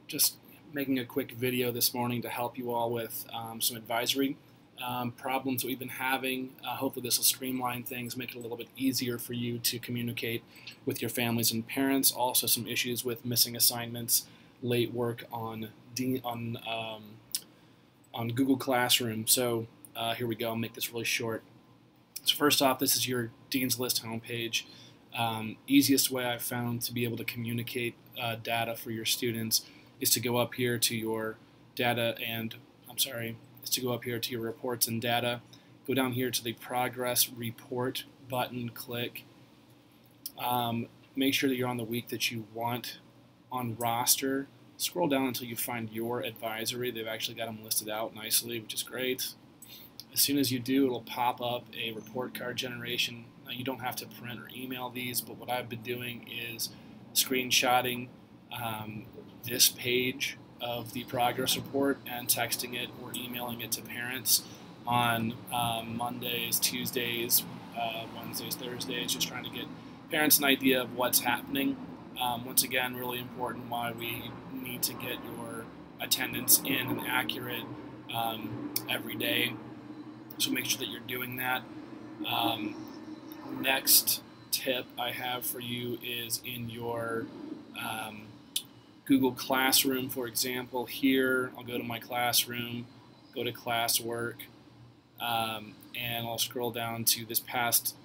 Just making a quick video this morning to help you all with some advisory problems that we've been having. Hopefully this will streamline things, make it a little bit easier for you to communicate with your families and parents. Also some issues with missing assignments, late work on Google Classroom. So here we go, I'll make this really short. So first off, this is your Dean's List homepage. Easiest way I've found to be able to communicate data for your students is to go up here to your reports and data. Go down here to the progress report button, click. Make sure that you're on the week that you want. On roster, scroll down until you find your advisory. They've actually got them listed out nicely, which is great. As soon as you do, it'll pop up a report card generation. Now, you don't have to print or email these, but what I've been doing is screenshotting this page of the progress report and texting it or emailing it to parents on Mondays, Tuesdays, Wednesdays, Thursdays, just trying to get parents an idea of what's happening. Once again, really important why we need to get your attendance in and accurate every day. So make sure that you're doing that. Next tip I have for you is in your Google Classroom, for example. Here, I'll go to my classroom, go to classwork, and I'll scroll down to this past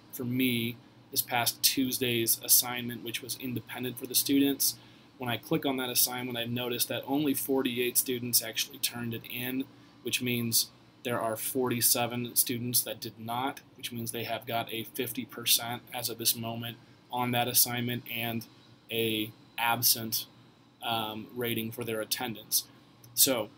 Tuesday's assignment, which was independent for the students. When I click on that assignment, I noticed that only 48 students actually turned it in, which means there are 47 students that did not, which means they have got a 50% as of this moment on that assignment and a absent rating for their attendance. So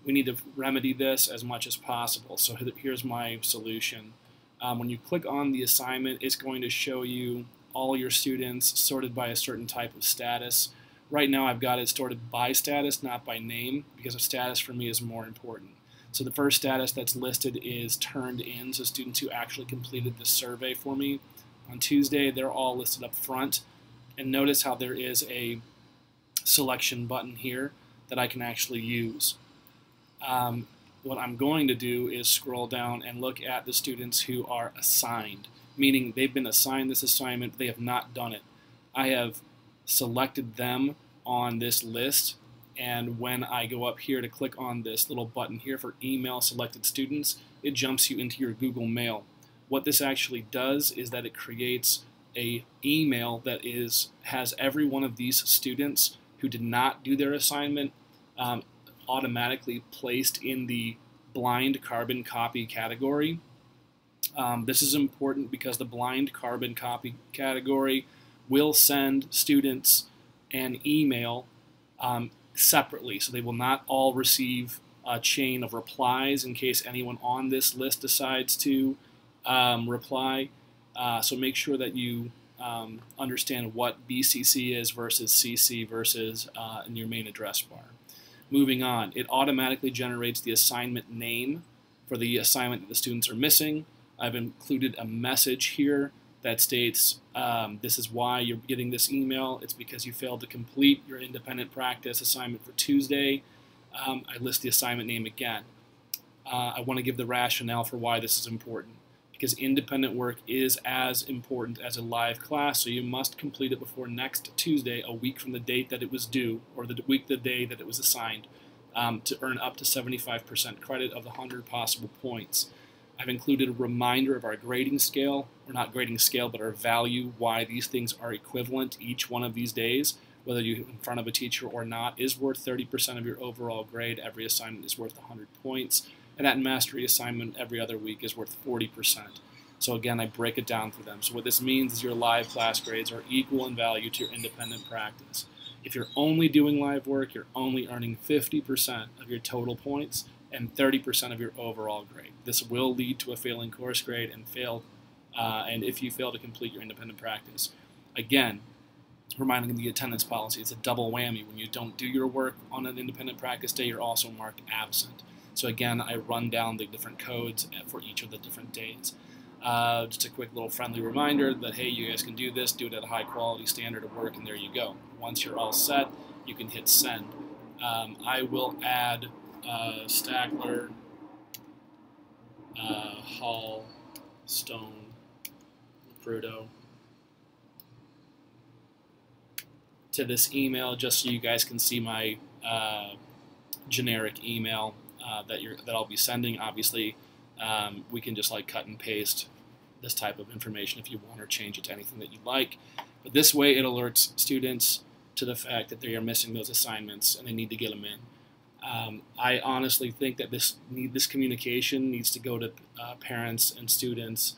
we need to remedy this as much as possible. So here's my solution. When you click on the assignment, it's going to show you all your students sorted by a certain type of status. Right now I've got it sorted by status, not by name, because a status for me is more important. So the first status that's listed is turned in, so students who actually completed the survey for me. On Tuesday, they're all listed up front. And notice how there is a selection button here that I can actually use. What I'm going to do is scroll down and look at the students who are assigned, meaning they've been assigned this assignment, they have not done it. I have selected them on this list, and when I go up here to click on this little button here for email selected students, it jumps you into your Google Mail. What this actually does is that it creates an email that has every one of these students who did not do their assignment automatically placed in the blind carbon copy category. This is important because the blind carbon copy category will send students an email separately, so they will not all receive a chain of replies in case anyone on this list decides to reply. So make sure that you understand what BCC is versus CC versus in your main address bar. Moving on, it automatically generates the assignment name for the assignment that the students are missing. I've included a message here that states this is why you're getting this email. It's because you failed to complete your independent practice assignment for Tuesday. I list the assignment name again. I want to give the rationale for why this is important, because independent work is as important as a live class, so you must complete it before next Tuesday, a week from the date that it was due, or the day that it was assigned, to earn up to 75% credit of the 100 possible points. I've included a reminder of our grading scale, or not grading scale, but our value, why these things are equivalent each one of these days. Whether you're in front of a teacher or not is worth 30% of your overall grade. Every assignment is worth 100 points. And that mastery assignment every other week is worth 40%. So again, I break it down for them. So what this means is your live class grades are equal in value to your independent practice. If you're only doing live work, you're only earning 50% of your total points and 30% of your overall grade. This will lead to a failing course grade and if you fail to complete your independent practice. Again, reminding them the attendance policy, it's a double whammy. When you don't do your work on an independent practice day, you're also marked absent. So again, I run down the different codes for each of the different days. Just a quick little friendly reminder that, hey, you guys can do this, do it at a high quality standard of work, and there you go. Once you're all set, you can hit send. I will add Stackler, Hall, Stone, Prudo to this email just so you guys can see my generic email that I'll be sending. Obviously, we can just like cut and paste this type of information if you want, or change it to anything that you like. But this way, it alerts students to the fact that they are missing those assignments and they need to get them in. I honestly think that this communication needs to go to parents and students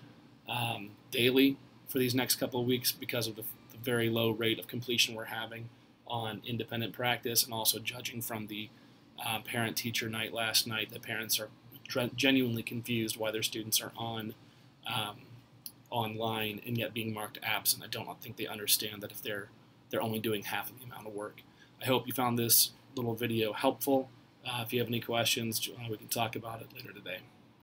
daily for these next couple of weeks because of the very low rate of completion we're having on independent practice, and also judging from the parent-teacher night last night, the parents are genuinely confused why their students are online and yet being marked absent. I don't think they understand that if they're only doing half of the amount of work. I hope you found this little video helpful. If you have any questions, we can talk about it later today.